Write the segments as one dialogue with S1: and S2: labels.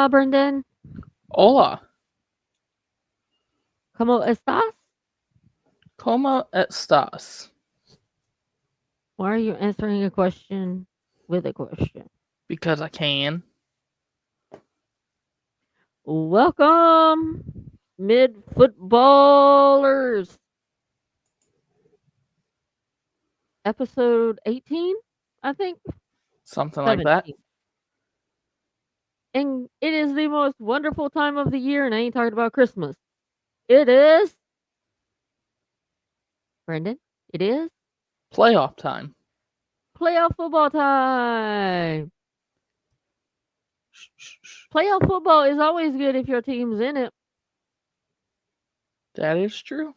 S1: Hola, Brendan.
S2: Hola,
S1: ¿Cómo estás?
S2: ¿cómo estás?
S1: Why are you answering a question with a question?
S2: Because I can.
S1: Welcome, mid footballers. Episode 18, I think.
S2: Something like that.
S1: 17. And it is the most wonderful time of the year, and I ain't talking about Christmas. It is. Brendan, it is
S2: Playoff time.
S1: playoff football time.
S2: Shh, shh, shh.
S1: Playoff football is always good if your team's in it.
S2: That is true.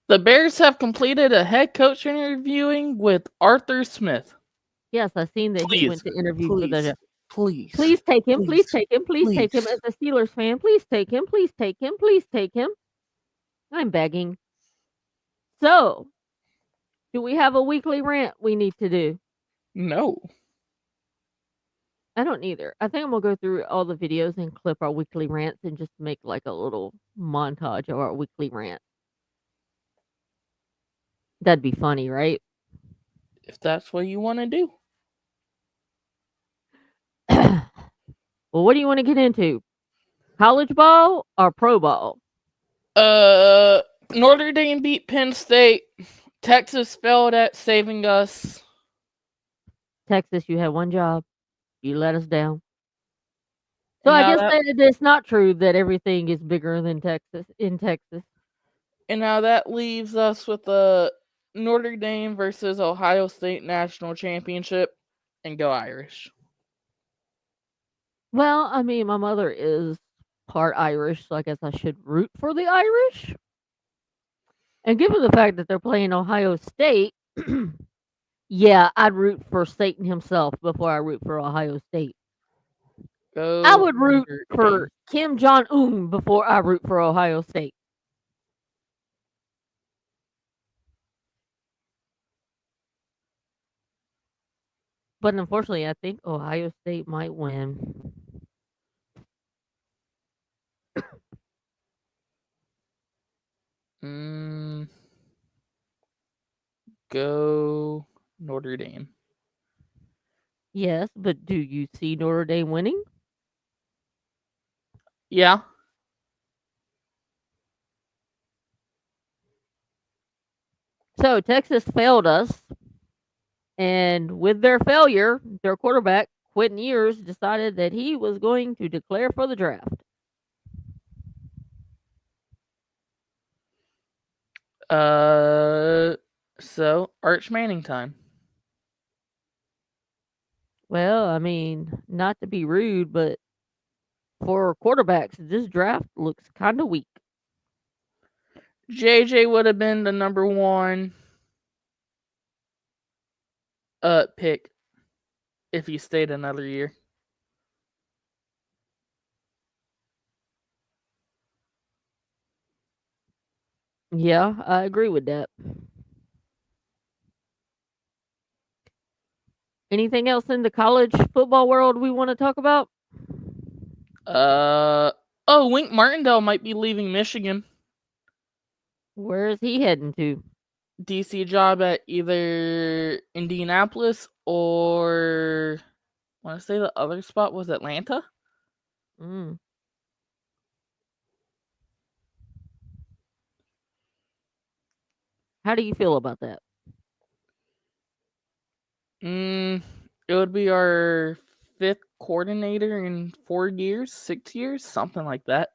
S2: The Bears have completed a head coach interviewing with Arthur Smith.
S1: Yes, I've seen that he went to interview for the.
S2: Please,
S1: Please take him. Please
S2: please,
S1: take him. Please take him as a Steelers fan. Please take him. Please take him. Please take him. I'm begging. So, do we have a weekly rant we need to do?
S2: No.
S1: I don't either. I think I'm gonna go through all the videos and clip our weekly rants and just make like a little montage of our weekly rant. That'd be funny, right?
S2: If that's what you want to do.
S1: Well, what do you want to get into? College ball or pro ball?
S2: Notre Dame beat Penn State. Texas failed at saving us.
S1: Texas, you had one job. You let us down. So
S2: And
S1: I
S2: now
S1: guess
S2: that
S1: that it's not true that everything is bigger than Texas in Texas.
S2: and now that leaves us with the Notre Dame versus Ohio State National Championship, and go Irish.
S1: Well, I mean, my mother is part Irish, so I guess I should root for the Irish. And given the fact that they're playing Ohio State, yeah, I'd root for Satan himself before I root for Ohio State. I
S2: Go
S1: would root
S2: Notre
S1: for
S2: Dame.
S1: Kim Jong Un before I root for Ohio State. But unfortunately, I think Ohio State might win.
S2: Mm, go Notre Dame.
S1: Yes, but do you see Notre Dame winning?
S2: Yeah.
S1: So Texas failed us, and with their failure, their quarterback, Quentin Ewers, decided that he was going to declare for the draft.
S2: So Arch Manning time.
S1: Well, I mean, not to be rude, but for quarterbacks, this draft looks kind of weak.
S2: JJ would have been the number one pick if he stayed another year.
S1: Yeah, I agree with that. Anything else in the college football world we want to talk about?
S2: Wink Martindale might be leaving Michigan.
S1: Where is he heading to?
S2: DC job at either Indianapolis or I want to say the other spot was Atlanta.
S1: Mm. How do you feel about that?
S2: It would be our fifth coordinator in 4 years, 6 years, something like that.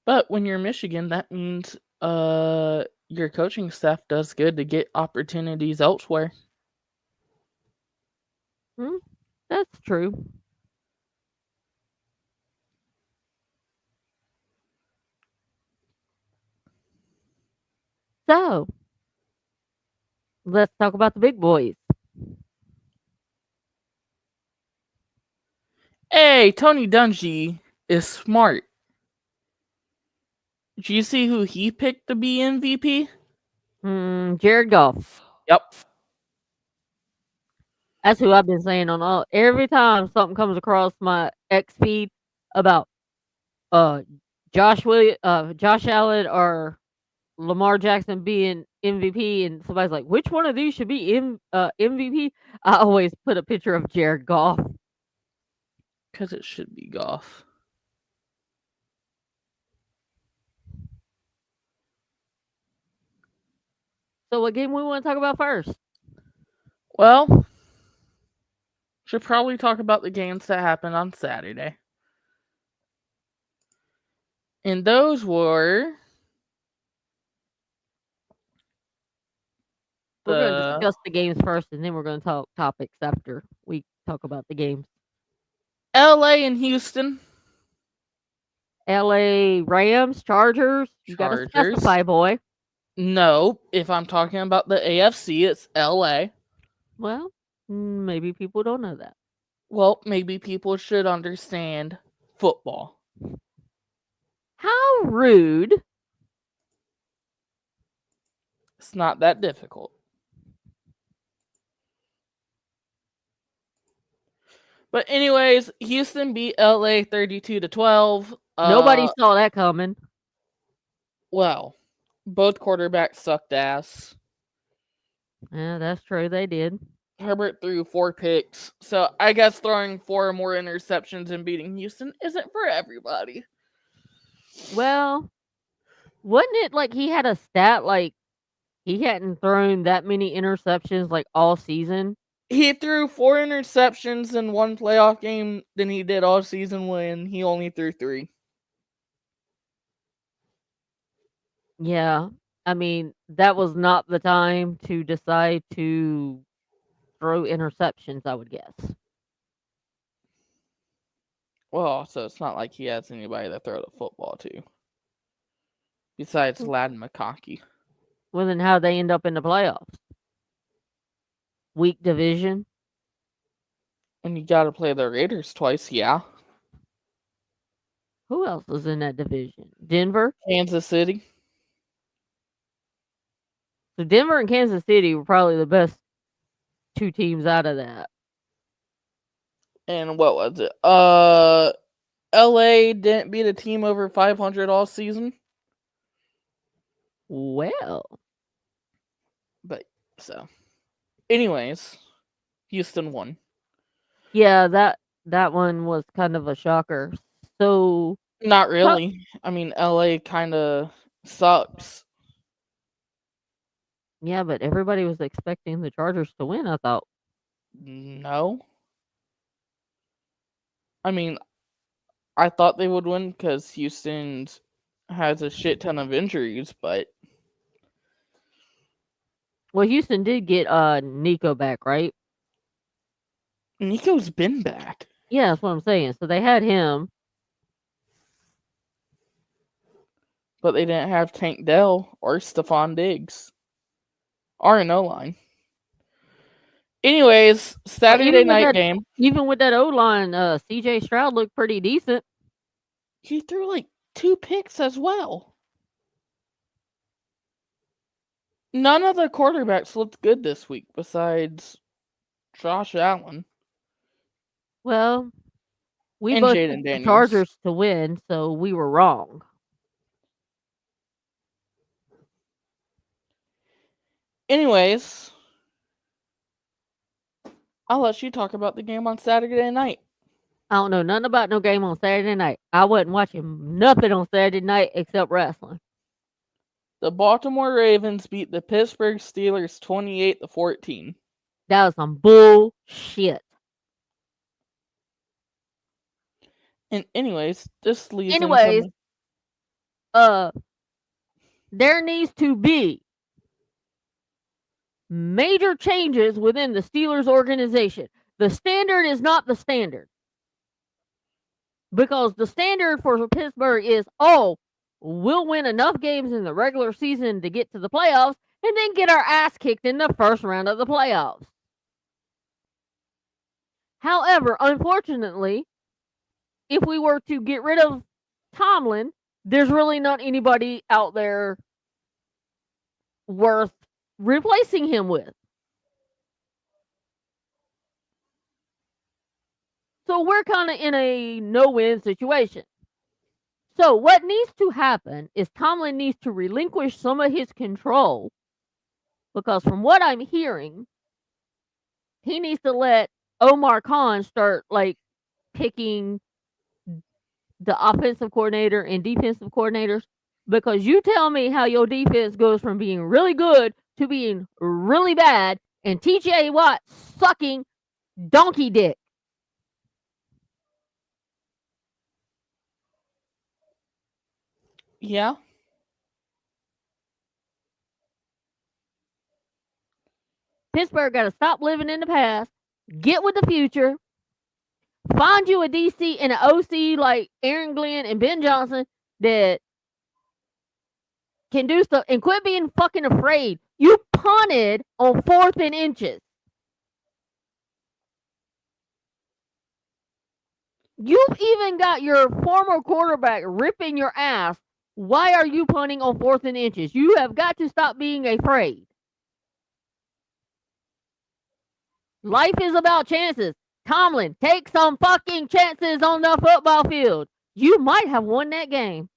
S2: But when you're Michigan, that means your coaching staff does good to get opportunities elsewhere.
S1: That's true. So, let's talk about the big boys.
S2: Hey, Tony Dungy is smart. Do you see who he picked to be MVP?
S1: Jared Goff.
S2: Yep.
S1: That's who I've been saying on all. Every time something comes across my X feed about uh Josh Allen or Lamar Jackson being MVP, and somebody's like, "Which one of these should be MVP?" I always put a picture of Jared Goff.
S2: Because it should be Goff.
S1: So, what game we want to talk about first?
S2: Well, should probably talk about the games that happened on Saturday. And those were
S1: We're going to discuss the games first, and then we're going to talk topics after we talk about the games.
S2: LA and Houston.
S1: LA Rams, Chargers. You got to specify, boy.
S2: No, if I'm talking about the AFC, it's LA.
S1: Well, maybe people don't know that.
S2: Well, maybe people should understand football.
S1: How rude.
S2: It's not that difficult. But anyways, Houston beat LA 32-12.
S1: Nobody saw that coming.
S2: Well, both quarterbacks sucked ass.
S1: Yeah, that's true. They did.
S2: Herbert threw 4 picks. So I guess throwing 4 more interceptions and beating Houston isn't for everybody.
S1: Well, wasn't it like he had a stat like he hadn't thrown that many interceptions like all season?
S2: He threw 4 interceptions in one playoff game than he did all season when he only threw 3.
S1: Yeah. I mean, that was not the time to decide to throw interceptions, I would guess.
S2: Well, so it's not like he has anybody to throw the football to. Besides Ladd McConkey.
S1: Well, then how'd they end up in the playoffs? Weak division?
S2: And you got to play the Raiders twice, yeah.
S1: Who else was in that division? Denver?
S2: Kansas City.
S1: So Denver and Kansas City were probably the best 2 teams out of that.
S2: And what was it? LA didn't beat a team over 500 all season.
S1: Well.
S2: But, so. Anyways, Houston won.
S1: Yeah, that one was kind of a shocker. So.
S2: Not really. I mean, LA kind of sucks.
S1: Yeah, but everybody was expecting the Chargers to win, I thought.
S2: No. I mean, I thought they would win because Houston has a shit ton of injuries, but.
S1: Well, Houston did get Nico back, right?
S2: Nico's been back.
S1: Yeah, that's what I'm saying. So they had him.
S2: But they didn't have Tank Dell or Stephon Diggs. Or an O-line. Anyways, Saturday night game.
S1: Even with that O-line, CJ Stroud looked pretty decent.
S2: He threw like 2 picks as well. None of the quarterbacks looked good this week besides Josh Allen.
S1: Well, we both picked the Chargers to win, so we were wrong.
S2: Anyways, I'll let you talk about the game on Saturday night.
S1: I don't know nothing about no game on Saturday night. I wasn't watching nothing on Saturday night except wrestling.
S2: The Baltimore Ravens beat the Pittsburgh Steelers 28-14.
S1: That was some bullshit.
S2: And anyways, this leads
S1: there needs to be major changes within the Steelers organization. The standard is not the standard. Because the standard for Pittsburgh is, we'll win enough games in the regular season to get to the playoffs and then get our ass kicked in the first round of the playoffs. However, unfortunately, if we were to get rid of Tomlin, there's really not anybody out there worth replacing him with. So we're kind of in a no-win situation. So what needs to happen is Tomlin needs to relinquish some of his control, because from what I'm hearing, he needs to let Omar Khan start like picking the offensive coordinator and defensive coordinators, because you tell me how your defense goes from being really good to being really bad and TJ Watt sucking donkey dick.
S2: Yeah.
S1: Pittsburgh got to stop living in the past, get with the future, find you a DC and an OC like Aaron Glenn and Ben Johnson that can do stuff, and quit being fucking afraid. You punted on 4th and inches. You've even got your former quarterback ripping your ass. Why are you punting on 4th and inches? You have got to stop being afraid. Life is about chances. Tomlin, take some fucking chances on the football field. You might have won that game.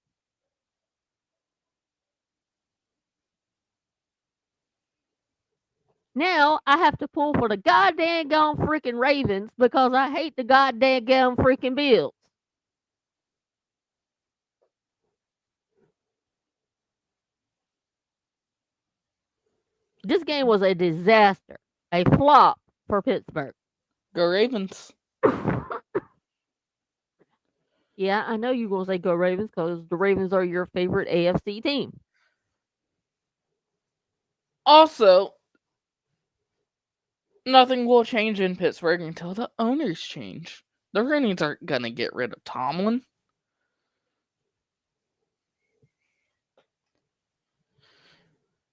S1: Now I have to pull for the goddamn gone freaking Ravens because I hate the goddamn gone freaking Bills. This game was a disaster, a flop for Pittsburgh.
S2: Go Ravens.
S1: Yeah, I know you're going to say go Ravens because the Ravens are your favorite AFC team.
S2: Also, nothing will change in Pittsburgh until the owners change. The Rooney's aren't going to get rid of Tomlin.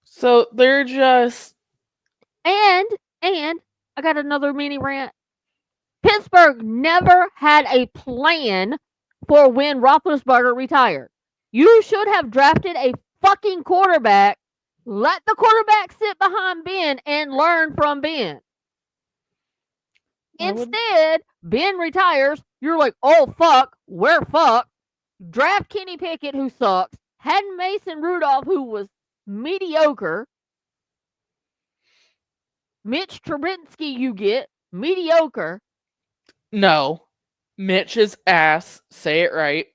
S2: So they're just...
S1: And I got another mini rant. Pittsburgh never had a plan for when Roethlisberger retired. You should have drafted a fucking quarterback. Let the quarterback sit behind Ben and learn from Ben. Instead, Ben retires. You're like, oh fuck, we're fucked. Draft Kenny Pickett, who sucks. Had Mason Rudolph, who was mediocre. Mitch Trubisky, you get mediocre.
S2: No. Mitch's ass. Say it right.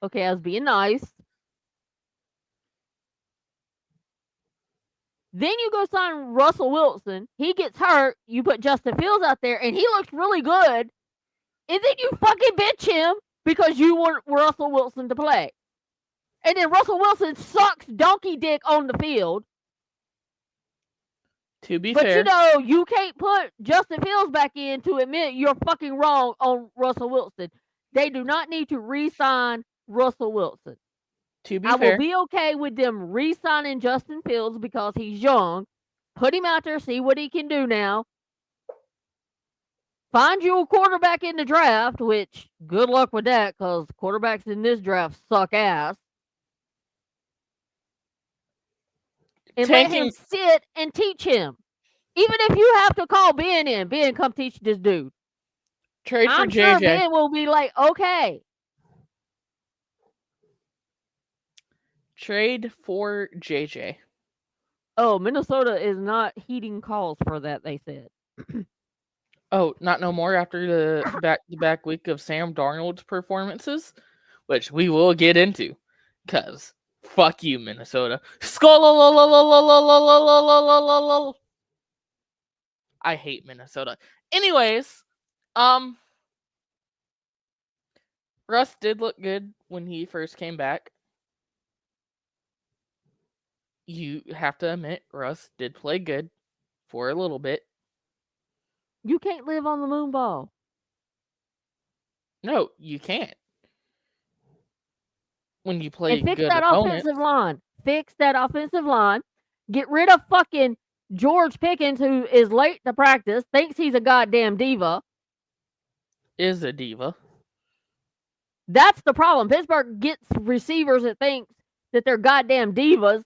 S1: Okay, I was being nice. Then you go sign Russell Wilson. He gets hurt. You put Justin Fields out there, and he looks really good. And then you fucking bench him because you want Russell Wilson to play. And then Russell Wilson sucks donkey dick on the field.
S2: To be fair.
S1: But you know, you can't put Justin Fields back in to admit you're fucking wrong on Russell Wilson. They do not need to re-sign Russell Wilson.
S2: To be
S1: I
S2: fair.
S1: will be okay with them re-signing Justin Fields because he's young. Put him out there, see what he can do now. Find you a quarterback in the draft, which good luck with that because quarterbacks in this draft suck ass. And let him sit and teach him. Even if you have to call Ben in, Ben, come teach this dude.
S2: Trade for
S1: I'm
S2: JJ.
S1: sure Ben will be like, okay.
S2: Trade for JJ.
S1: Oh, Minnesota is not heeding calls for that, they said.
S2: Oh, not no more after the back-to-back week of Sam Darnold's performances, which we will get into, because fuck you, Minnesota. I hate Minnesota. Anyways, Russ did look good when he first came back. You have to admit, Russ did play good for a little bit.
S1: You can't live on the moon ball.
S2: No, you can't. When you play
S1: and fix
S2: good
S1: that
S2: opponents.
S1: offensive line. Fix that offensive line. Get rid of fucking George Pickens, who is late to practice, thinks he's a goddamn diva.
S2: Is a diva.
S1: That's the problem. Pittsburgh gets receivers that thinks that they're goddamn divas,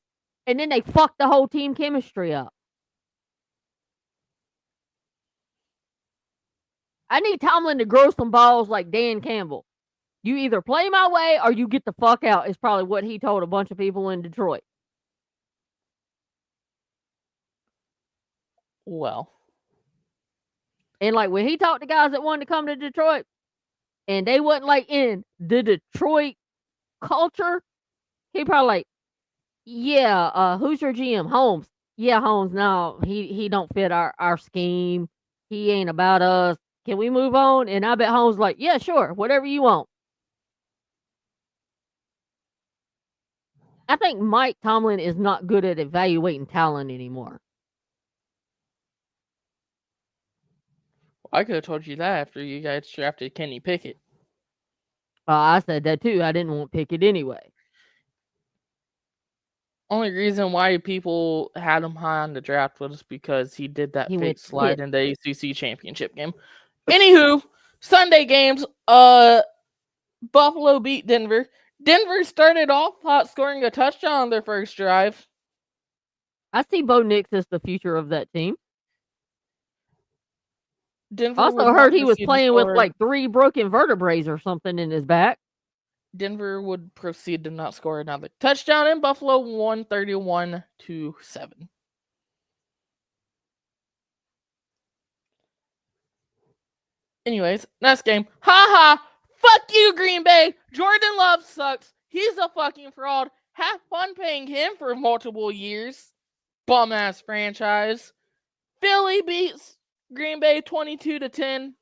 S1: and then they fuck the whole team chemistry up. I need Tomlin to grow some balls like Dan Campbell. You either play my way or you get the fuck out, is probably what he told a bunch of people in Detroit.
S2: Well.
S1: And like when he talked to guys that wanted to come to Detroit and they wasn't like in the Detroit culture, he probably like, yeah, who's your GM? Holmes. Yeah, Holmes. No, he don't fit our scheme. He ain't about us. Can we move on? And I bet Holmes like, yeah, sure, whatever you want. I think Mike Tomlin is not good at evaluating talent anymore.
S2: I could have told you that after you guys drafted Kenny Pickett.
S1: I said that too. I didn't want Pickett anyway.
S2: Only reason why people had him high on the draft was because he did that fake slide in the ACC championship game. Anywho, Sunday games. Buffalo beat Denver. Denver started off hot, scoring a touchdown on their first drive.
S1: I see Bo Nix as the future of that team.
S2: Denver
S1: also heard he was playing with like 3 broken vertebrae or something in his back.
S2: Denver would proceed to not score another touchdown, and Buffalo won 31-7. Anyways, next game. Ha! Fuck you, Green Bay! Jordan Love sucks. He's a fucking fraud. Have fun paying him for multiple years. Bum-ass franchise. Philly beats Green Bay 22-10.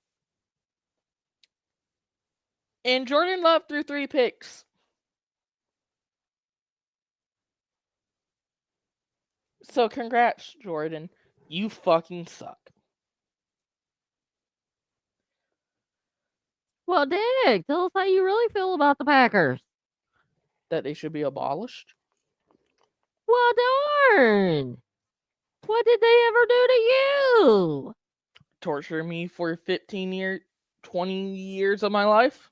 S2: And Jordan Love threw 3 picks. So congrats, Jordan. You fucking suck.
S1: Well, Dick, tell us how you really feel about the Packers.
S2: That they should be abolished?
S1: Well, darn. What did they ever do to you?
S2: Torture me for 15 years, 20 years of my life?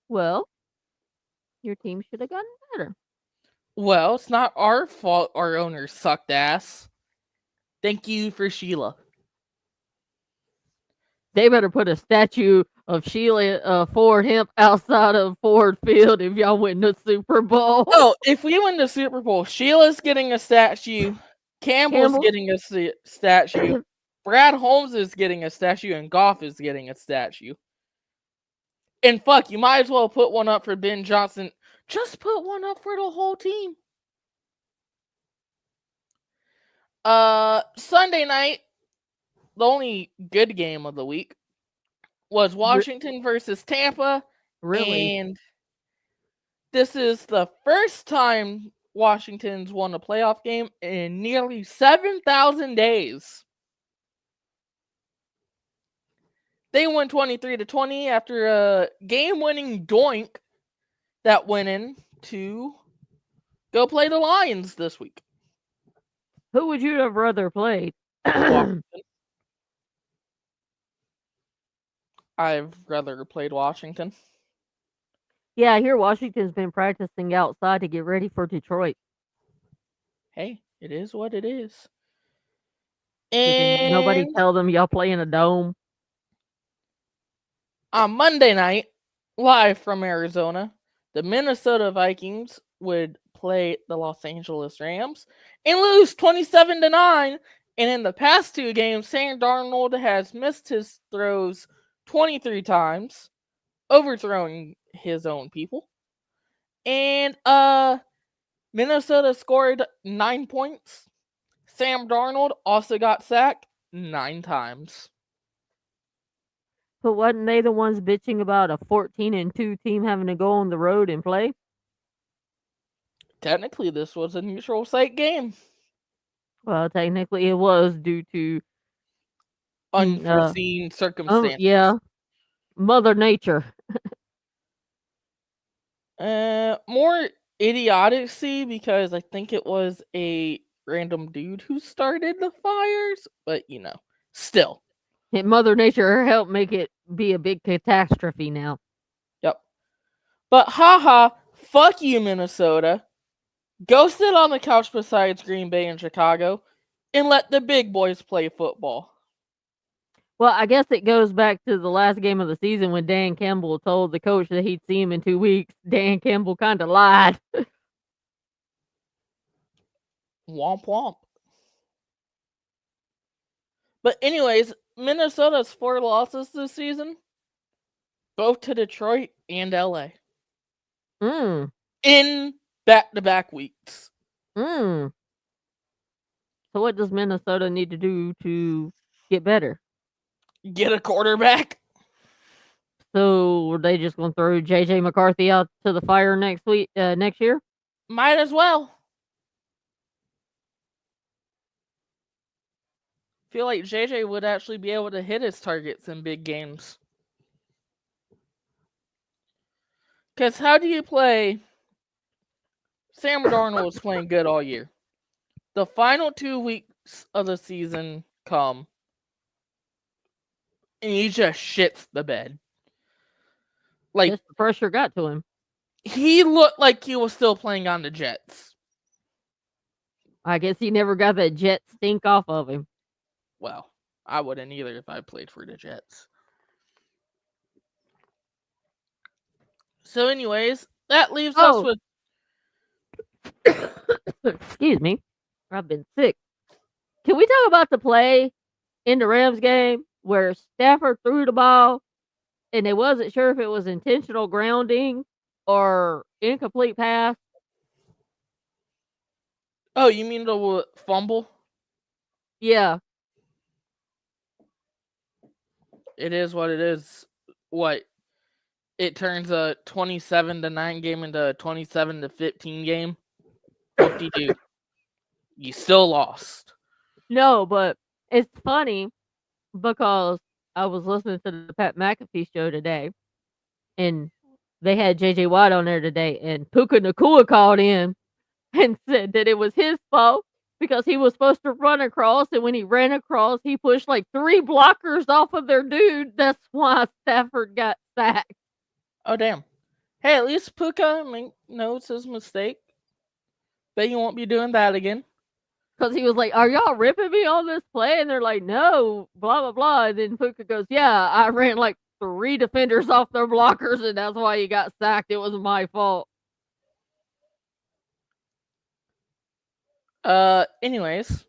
S1: Well, your team should have gotten better.
S2: Well, it's not our fault our owner sucked ass. Thank you for Sheila.
S1: They better put a statue of Sheila Ford Hemp outside of Ford Field if y'all win the Super Bowl.
S2: Oh, if we win the Super Bowl, Sheila's getting a statue. Campbell's getting a statue. Brad Holmes is getting a statue, and Goff is getting a statue. And fuck, you might as well put one up for Ben Johnson. Just put one up for the whole team. Sunday night, the only good game of the week was Washington versus Tampa.
S1: Really?
S2: And this is the first time Washington's won a playoff game in nearly 7,000 days. They won 23-20 after a game-winning doink that went in to go play the Lions this week.
S1: Who would you have rather played?
S2: Washington. I've rather played Washington.
S1: Yeah, I hear Washington's been practicing outside to get ready for Detroit.
S2: Hey, it is what it is.
S1: And nobody tell them y'all play in a dome.
S2: On Monday night, live from Arizona, the Minnesota Vikings would play the Los Angeles Rams and lose 27-9. And in the past 2 games, Sam Darnold has missed his throws 23 times, overthrowing his own people. And Minnesota scored 9 points. Sam Darnold also got sacked 9 times.
S1: But wasn't they the ones bitching about a 14-2 team having to go on the road and play?
S2: Technically, this was a neutral site game.
S1: Well, technically it was due to
S2: unforeseen circumstances.
S1: Yeah. Mother Nature.
S2: More idiocy because I think it was a random dude who started the fires, but still.
S1: Mother Nature helped make it be a big catastrophe now.
S2: Yep. But haha, fuck you, Minnesota. Go sit on the couch besides Green Bay and Chicago and let the big boys play football.
S1: Well, I guess it goes back to the last game of the season when Dan Campbell told the coach that he'd see him in 2 weeks. Dan Campbell kinda lied.
S2: Womp womp. But anyways, Minnesota's 4 losses this season, both to Detroit and LA.
S1: Mm,
S2: In back-to-back weeks.
S1: mm. So what does Minnesota need to do to get better?
S2: Get a quarterback.
S1: So are they just gonna throw JJ McCarthy out to the fire next year?
S2: Might as well. Feel like JJ would actually be able to hit his targets in big games. Because how do you play? Sam Darnold was playing good all year. The final 2 weeks of the season come, and he just shits the bed. Like,
S1: Guess the pressure got to him.
S2: he looked like he was still playing on the Jets.
S1: I guess he never got that jet stink off of him.
S2: Well, I wouldn't either if I played for the Jets. So, anyways, that leaves us with.
S1: Excuse me. I've been sick. Can we talk about the play in the Rams game where Stafford threw the ball and they wasn't sure if it was intentional grounding or incomplete pass?
S2: Oh, you mean the fumble?
S1: Yeah.
S2: It is what it is. What? It turns a 27-9 game into a 27-15 game. What do you do? You still lost.
S1: No, but it's funny because I was listening to the Pat McAfee show today and they had JJ Watt on there today and Puka Nakua called in and said that it was his fault because he was supposed to run across, and when he ran across, he pushed like 3 blockers off of their dude. That's why Stafford got sacked.
S2: Oh, damn. Hey, at least Puka knows his mistake. Bet you won't be doing that again.
S1: Because he was like, "Are y'all ripping me on this play?" And they're like, "No, blah, blah, blah." And then Puka goes, "Yeah, I ran like 3 defenders off their blockers, and that's why he got sacked. It was my fault."
S2: Anyways,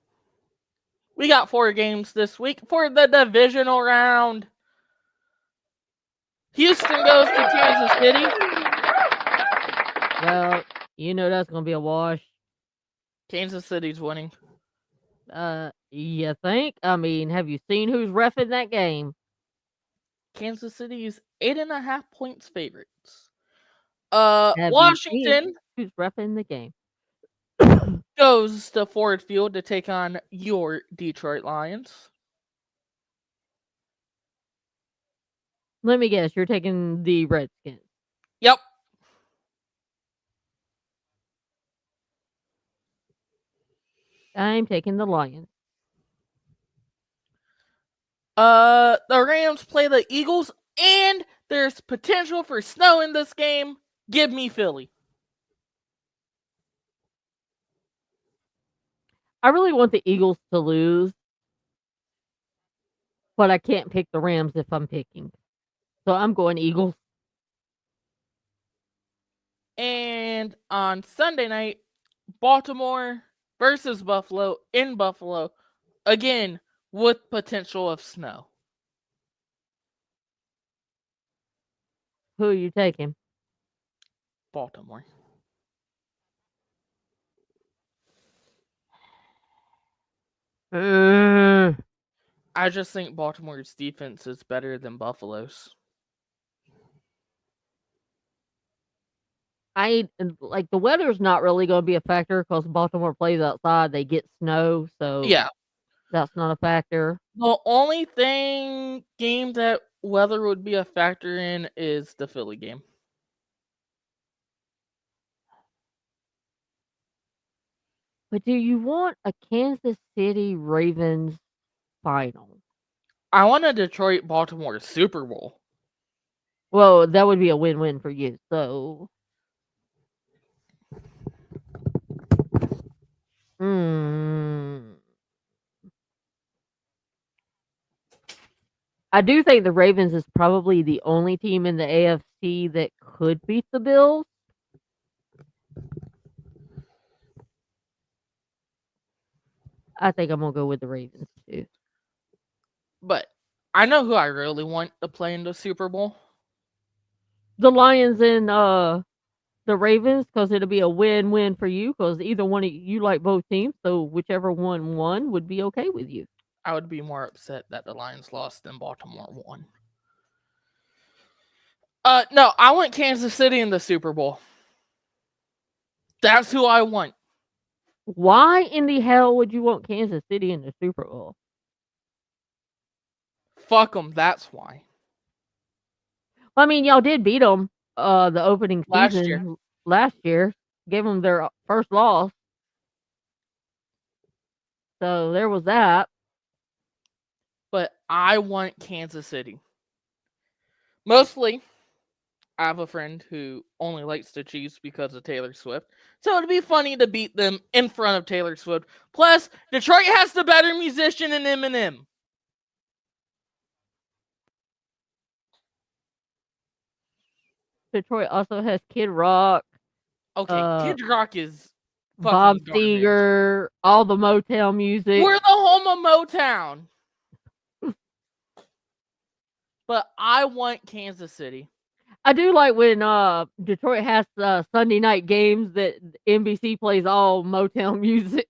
S2: we got 4 games this week for the divisional round. Houston goes to Kansas City.
S1: Well, you know that's going to be a wash.
S2: Kansas City's winning.
S1: You think? I mean, have you seen who's reffing that game?
S2: Kansas City is 8.5 points favorites.
S1: Have you seen
S2: Washington
S1: who's reffing the game?
S2: goes to Ford Field to take on your Detroit Lions.
S1: Let me guess, you're taking the Redskins.
S2: Yep.
S1: I'm taking the Lions.
S2: The Rams play the Eagles, and there's potential for snow in this game. Give me Philly.
S1: I really want the Eagles to lose, but I can't pick the Rams if I'm picking. So I'm going Eagles.
S2: And on Sunday night, Baltimore versus Buffalo in Buffalo, again with potential of snow.
S1: Who are you taking?
S2: Baltimore. I just think Baltimore's defense is better than Buffalo's.
S1: The weather's not really going to be a factor because Baltimore plays outside. They get snow, so
S2: Yeah.
S1: that's not a factor.
S2: The only game that weather would be a factor in is the Philly game.
S1: But do you want a Kansas City Ravens final?
S2: I want a Detroit-Baltimore Super Bowl.
S1: Well, that would be a win-win for you. So, I do think the Ravens is probably the only team in the AFC that could beat the Bills. I think I'm gonna go with the Ravens too.
S2: But I know who I really want to play in the Super Bowl.
S1: The Lions and the Ravens, because it'll be a win-win for you, because either one of you like both teams, so whichever one won would be okay with you.
S2: I would be more upset that the Lions lost than Baltimore won. No, I want Kansas City in the Super Bowl. That's who I want.
S1: Why in the hell would you want Kansas City in the Super Bowl?
S2: Fuck them. That's why.
S1: I mean, y'all did beat them the opening
S2: Last
S1: season
S2: year.
S1: last year. Gave them their first loss. So there was that.
S2: But I want Kansas City. Mostly, I have a friend who only likes the Chiefs because of Taylor Swift. So it'd be funny to beat them in front of Taylor Swift. Plus, Detroit has the better musician in Eminem.
S1: Detroit also has Kid Rock,
S2: Okay, Kid Rock is
S1: Bob
S2: fucking garbage.
S1: Seger, all the Motown music.
S2: We're the home of Motown. But I want Kansas City.
S1: I do like when Detroit has Sunday night games that NBC plays all Motown music.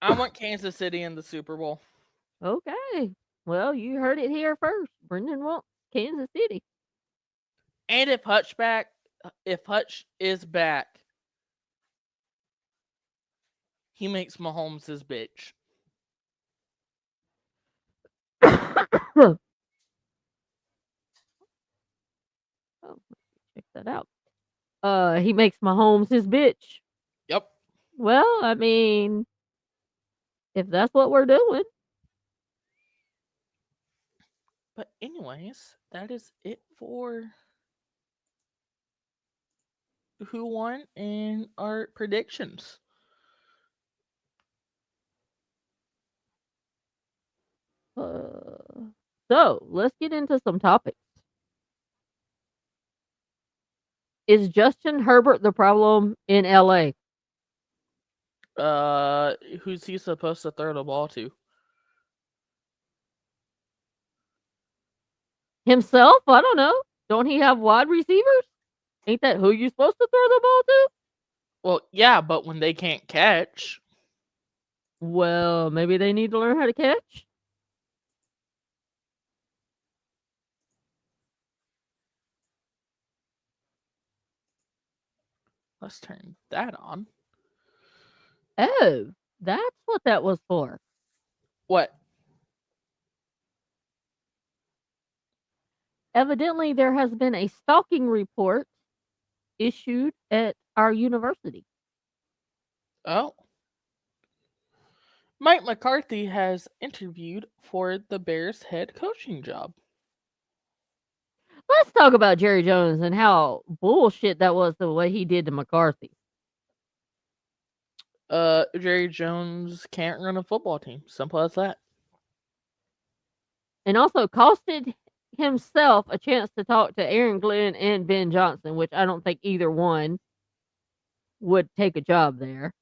S2: I want Kansas City in the Super Bowl.
S1: Okay. Well, you heard it here first. Brendan wants Kansas City.
S2: And if Hutch is back, he makes Mahomes his bitch.
S1: Oh, check that out. He makes Mahomes his bitch.
S2: Yep.
S1: Well, I mean, if that's what we're doing.
S2: But anyways, that is it for who won and our predictions.
S1: So let's get into some topics. Is Justin Herbert the problem in LA?
S2: Who's he supposed to throw the ball to?
S1: Himself? I don't know. Don't he have wide receivers? Ain't that who you're supposed to throw the ball to?
S2: Well, yeah, but when they can't catch.
S1: Well, maybe they need to learn how to catch.
S2: Let's turn that on.
S1: Oh, that's what that was for.
S2: What?
S1: Evidently, there has been a stalking report issued at our university.
S2: Oh. Mike McCarthy has interviewed for the Bears head coaching job.
S1: Let's talk about Jerry Jones and how bullshit that was the way he did to McCarthy.
S2: Jerry Jones can't run a football team. Simple as that.
S1: And also costed himself a chance to talk to Aaron Glenn and Ben Johnson, which I don't think either one would take a job there.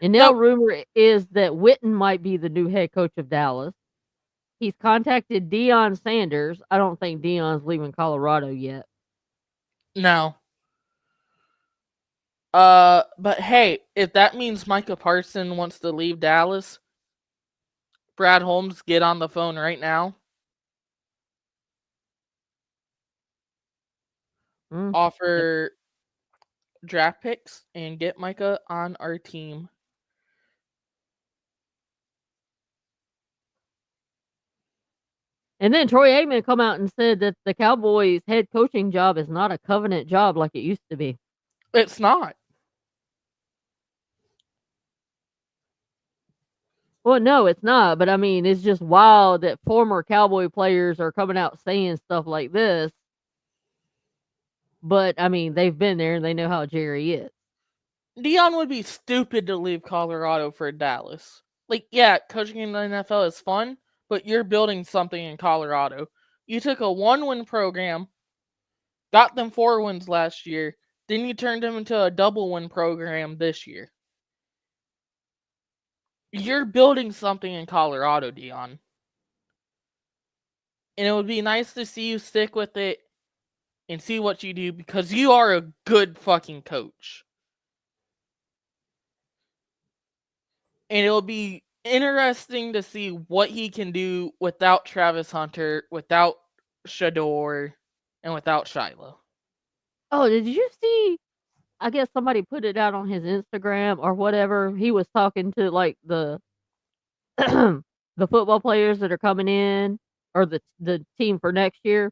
S1: And now rumor is that Witten might be the new head coach of Dallas. He's contacted Deion Sanders. I don't think Deion's leaving Colorado yet.
S2: No. But hey, if that means Micah Parsons wants to leave Dallas, Brad Holmes, get on the phone right now. Offer draft picks and get Micah on our team.
S1: And then Troy Aikman come out and said that the Cowboys head coaching job is not a covenant job like it used to be.
S2: It's not.
S1: Well, no, it's not. But I mean, it's just wild that former Cowboy players are coming out saying stuff like this. But I mean, they've been there and they know how Jerry is.
S2: Deion would be stupid to leave Colorado for Dallas. like, yeah, coaching in the NFL is fun, but you're building something in Colorado. You took a 1-win program, got them 4 wins last year, then you turned them into a double-win program this year. You're building something in Colorado, Dion. And it would be nice to see you stick with it and see what you do because you are a good fucking coach. And it'll be interesting to see what he can do without Travis Hunter, without Shador, and without Shiloh.
S1: Oh, did you see? I guess somebody put it out on his Instagram or whatever. He was talking to like the the football players that are coming in or the team for next year,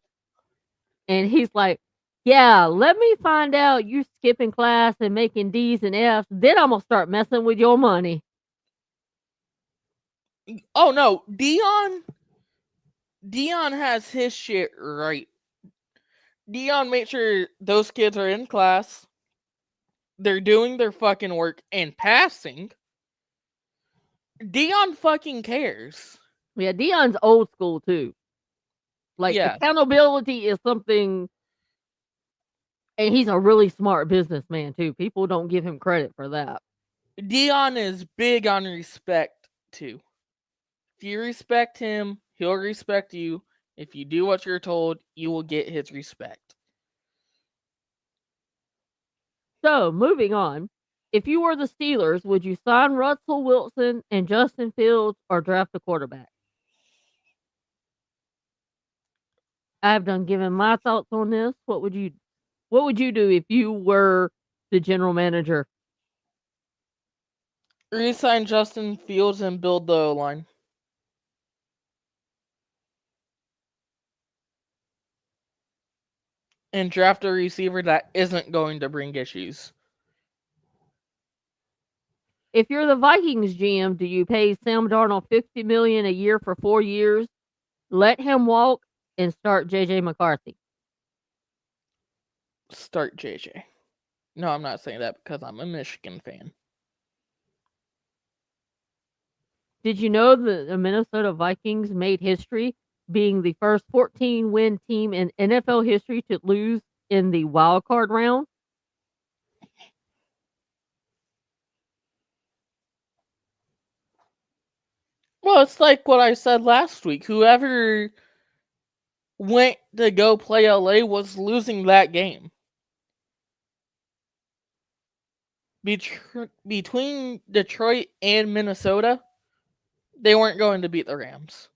S1: and he's like, "Yeah, let me find out you skipping class and making D's and F's. Then I'm gonna start messing with your money."
S2: Oh no, Dion has his shit right. Dion made sure those kids are in class. They're doing their fucking work and passing. Dion fucking cares.
S1: Yeah, Dion's old school too. Like
S2: Yeah.
S1: accountability is something, and he's a really smart businessman too. People don't give him credit for that.
S2: Dion is big on respect too. If you respect him, he'll respect you. If you do what you're told, you will get his respect.
S1: So, moving on. If you were the Steelers, would you sign Russell Wilson and Justin Fields or draft a quarterback? I've done given my thoughts on this. What would you do if you were the general manager?
S2: Resign Justin Fields and build the O-line. And draft a receiver that isn't going to bring issues.
S1: If you're the Vikings GM, do you pay Sam Darnold $50 million a year for 4 years, let him walk, and start JJ McCarthy?
S2: Start JJ. No, I'm not saying that because I'm a Michigan fan.
S1: Did you know that the Minnesota Vikings made history being the first 14-win team in NFL history to lose in the wild card round?
S2: Well, it's like what I said last week. Whoever went to go play LA was losing that game. Between Detroit and Minnesota, they weren't going to beat the Rams.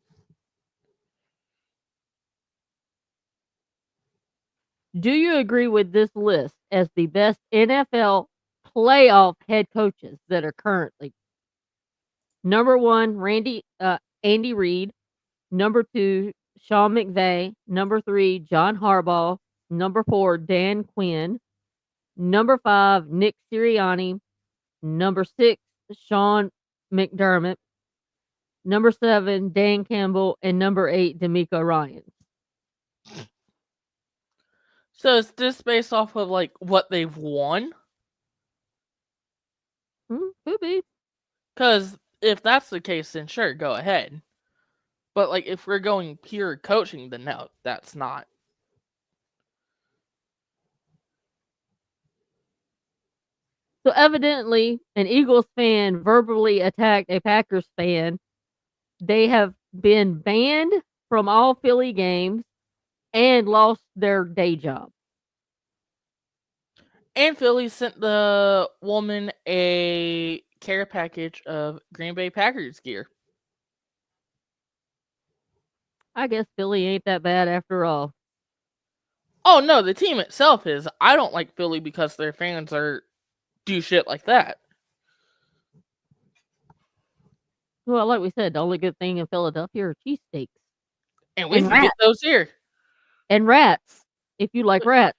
S1: Do you agree with this list as the best NFL playoff head coaches that are currently? Number 1, Andy Reid. Number 2, Sean McVay. Number 3, John Harbaugh. Number 4, Dan Quinn. Number 5, Nick Sirianni. Number 6, Sean McDermott. Number 7, Dan Campbell. And number 8, DeMeco Ryans.
S2: So is this based off of like what they've won?
S1: Could be.
S2: Because if that's the case, then sure, go ahead. But like if we're going pure coaching, then no, that's not.
S1: So evidently, an Eagles fan verbally attacked a Packers fan. They have been banned from all Philly games and lost their day job.
S2: And Philly sent the woman a care package of Green Bay Packers gear.
S1: I guess Philly ain't that bad after all.
S2: Oh no, the team itself is. I don't like Philly because their fans do shit like that.
S1: Well, like we said, the only good thing in Philadelphia are cheesesteaks.
S2: And we can get those here.
S1: And rats, if you like rats.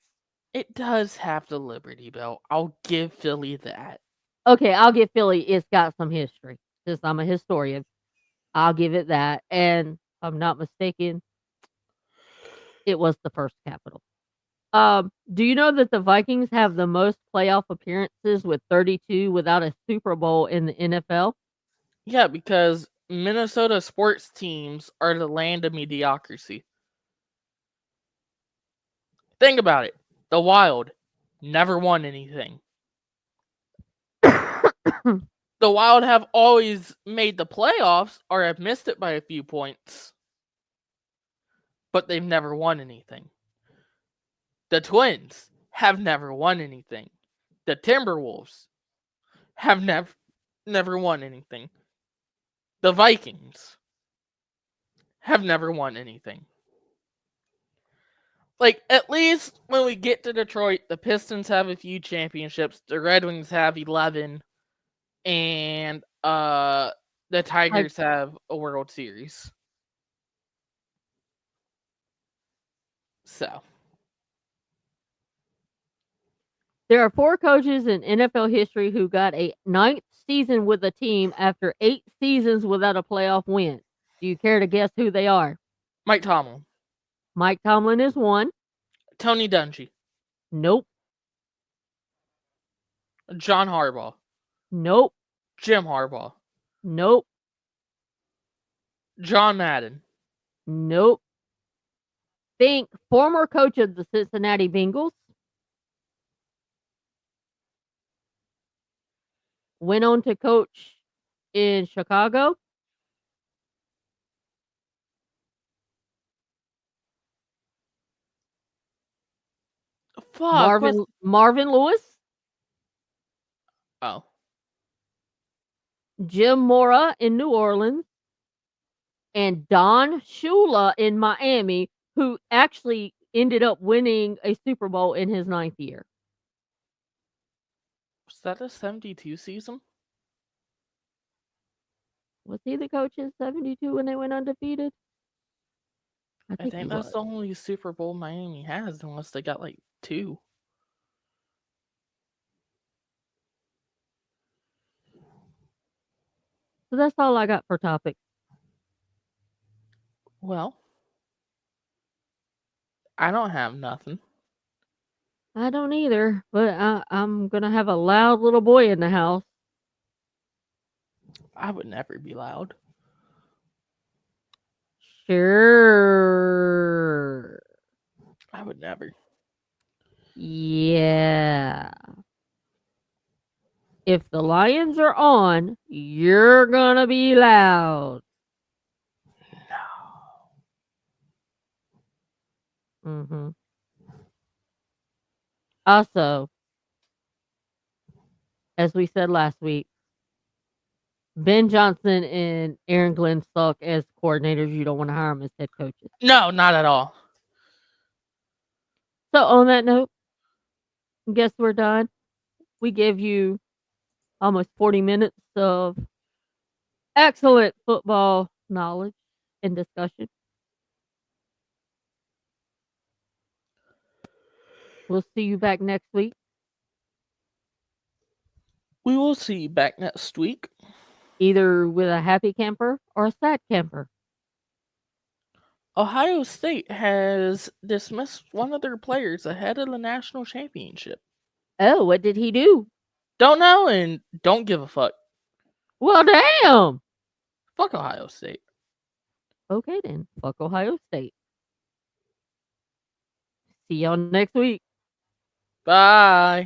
S2: It does have the Liberty Bell. I'll give Philly that.
S1: Okay, I'll give Philly, it's got some history. Since I'm a historian, I'll give it that. And if I'm not mistaken, it was the first capital. Do you know that the Vikings have the most playoff appearances with 32 without a Super Bowl in the NFL?
S2: Yeah, because Minnesota sports teams are the land of mediocrity. Think about it. The Wild never won anything. The Wild have always made the playoffs or have missed it by a few points, but they've never won anything. The Twins have never won anything. The Timberwolves have never won anything. The Vikings have never won anything. Like, at least when we get to Detroit, the Pistons have a few championships, the Red Wings have 11, and the Tigers have a World Series. So
S1: There are 4 coaches in NFL history who got a 9th season with a team after 8 seasons without a playoff win. Do you care to guess who they are?
S2: Mike Tomlin,
S1: Mike Tomlin is one.
S2: Tony Dungy,
S1: Nope.
S2: John Harbaugh,
S1: Nope.
S2: Jim Harbaugh,
S1: Nope.
S2: John Madden,
S1: Nope. Think former coach of the Cincinnati Bengals. Went on to coach in Chicago.
S2: fuck,
S1: Marvin Lewis,
S2: oh,
S1: Jim Mora in New Orleans, and Don Shula in Miami, who actually ended up winning a Super Bowl in his 9th year.
S2: was that a 72 season?
S1: Was he the coach in 72 when they went undefeated?
S2: I
S1: he
S2: think that's
S1: was.
S2: the only Super Bowl Miami has, unless they got like 2.
S1: So that's all I got for topics.
S2: Well, I don't have nothing.
S1: I don't either, but I'm gonna have a loud little boy in the house.
S2: I would never be loud.
S1: Sure.
S2: I would never.
S1: Yeah. If the Lions are on, you're gonna be loud.
S2: No.
S1: Mm-hmm. Also, as we said last week, Ben Johnson and Aaron Glenn suck as coordinators. You don't want to hire them as head coaches.
S2: No, not at all.
S1: So on that note, guess we're done. We gave you almost 40 minutes of excellent football knowledge and discussion. We'll see you back next week.
S2: We will see you back next week.
S1: Either with a happy camper or a sad camper.
S2: Ohio State has dismissed one of their players ahead of the national championship.
S1: Oh, what did he do?
S2: Don't know and don't give a fuck.
S1: Well, damn.
S2: Fuck Ohio State.
S1: Okay, then. Fuck Ohio State. See y'all next week.
S2: Bye.